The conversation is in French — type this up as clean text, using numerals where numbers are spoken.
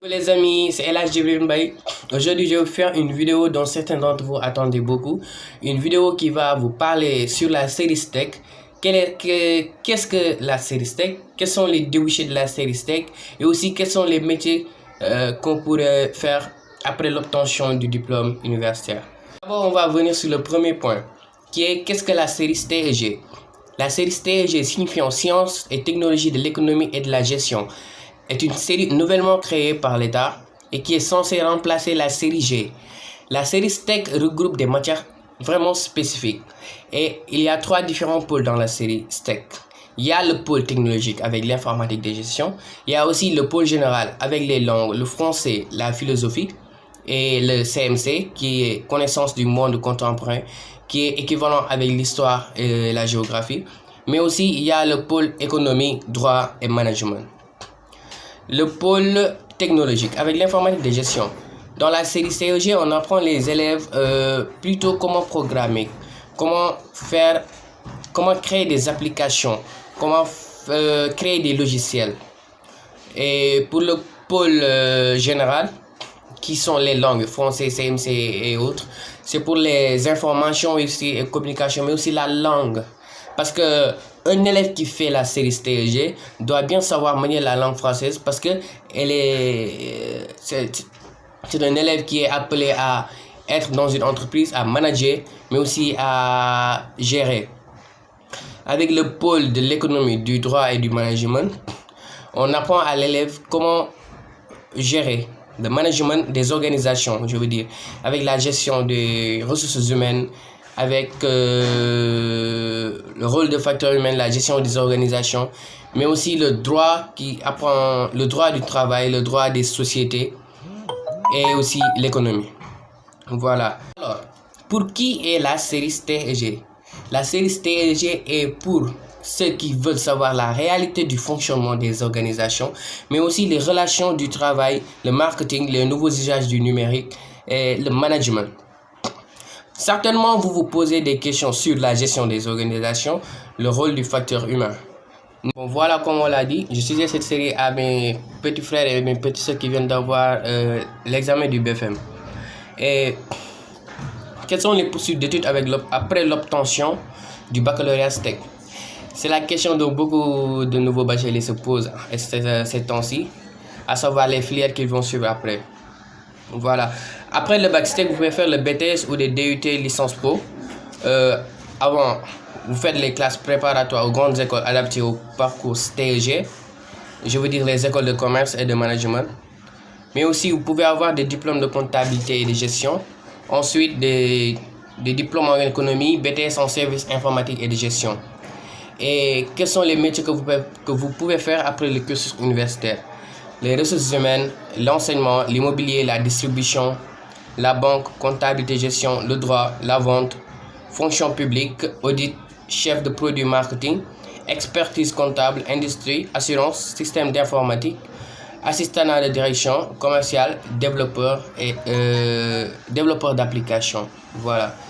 Les amis, c'est El Hadj Djibril Mbaye. Aujourd'hui, je vais vous faire une vidéo dont certains d'entre vous attendaient beaucoup. Une vidéo qui va vous parler sur la série Steak. Qu'est-ce que la série Steak? Quels sont les débouchés de la série Steak? Et aussi, quels sont les métiers qu'on pourrait faire après l'obtention du diplôme universitaire? D'abord, on va venir sur le premier point, qui est qu'est-ce que la série STEG? La série STEG, signifiant Sciences et Technologies de l'économie et de la gestion, est une série nouvellement créée par l'État et qui est censée remplacer la série G. La série STEC regroupe des matières vraiment spécifiques et il y a trois différents pôles dans la série STEC. Il y a le pôle technologique avec l'informatique de gestion, il y a aussi le pôle général avec les langues, le français, la philosophie, et le CMC qui est connaissance du monde contemporain, qui est équivalent avec l'histoire et la géographie, mais aussi il y a le pôle économie, droit et management. Le pôle technologique avec l'informatique de gestion. Dans la série CEG, on apprend les élèves plutôt comment programmer, comment créer des applications, comment créer des logiciels. Et pour le pôle général, qui sont les langues, français, CMC et autres, c'est pour les informations ici et communication, mais aussi la langue. Parce que un élève qui fait la série STEG doit bien savoir manier la langue française parce que c'est un élève qui est appelé à être dans une entreprise, à manager, mais aussi à gérer. Avec le pôle de l'économie, du droit et du management, on apprend à l'élève comment gérer le management des organisations, je veux dire, avec la gestion des ressources humaines, avec le rôle de facteur humain, la gestion des organisations, mais aussi le droit qui apprend le droit du travail, le droit des sociétés et aussi l'économie. Voilà. Alors, pour qui est la série STEG? La série STEG est pour ceux qui veulent savoir la réalité du fonctionnement des organisations, mais aussi les relations du travail, le marketing, les nouveaux usages du numérique et le management. Certainement, vous vous posez des questions sur la gestion des organisations, le rôle du facteur humain. Bon, voilà, comme on l'a dit, je suggère cette série à mes petits frères et mes petites soeurs qui viennent d'avoir l'examen du BFM. Et quelles sont les poursuites d'études après l'obtention du baccalauréat STEC? C'est la question dont beaucoup de nouveaux bacheliers se posent ces temps-ci, à savoir les filières qu'ils vont suivre après. Voilà. Après le bac STEC, vous pouvez faire le BTS ou des DUT licence pro. Avant, vous faites les classes préparatoires aux grandes écoles adaptées au parcours STEG. Je veux dire les écoles de commerce et de management. Mais aussi, vous pouvez avoir des diplômes de comptabilité et de gestion. Ensuite, des diplômes en économie, BTS en services informatique et de gestion. Et quels sont les métiers que vous pouvez faire après le cursus universitaire? Les ressources humaines, l'enseignement, l'immobilier, la distribution, la banque, comptabilité, gestion, le droit, la vente, fonction publique, audit, chef de produit marketing, expertise comptable, industrie, assurance, système d'informatique, assistant de direction, commercial, développeur et développeur d'applications. Voilà.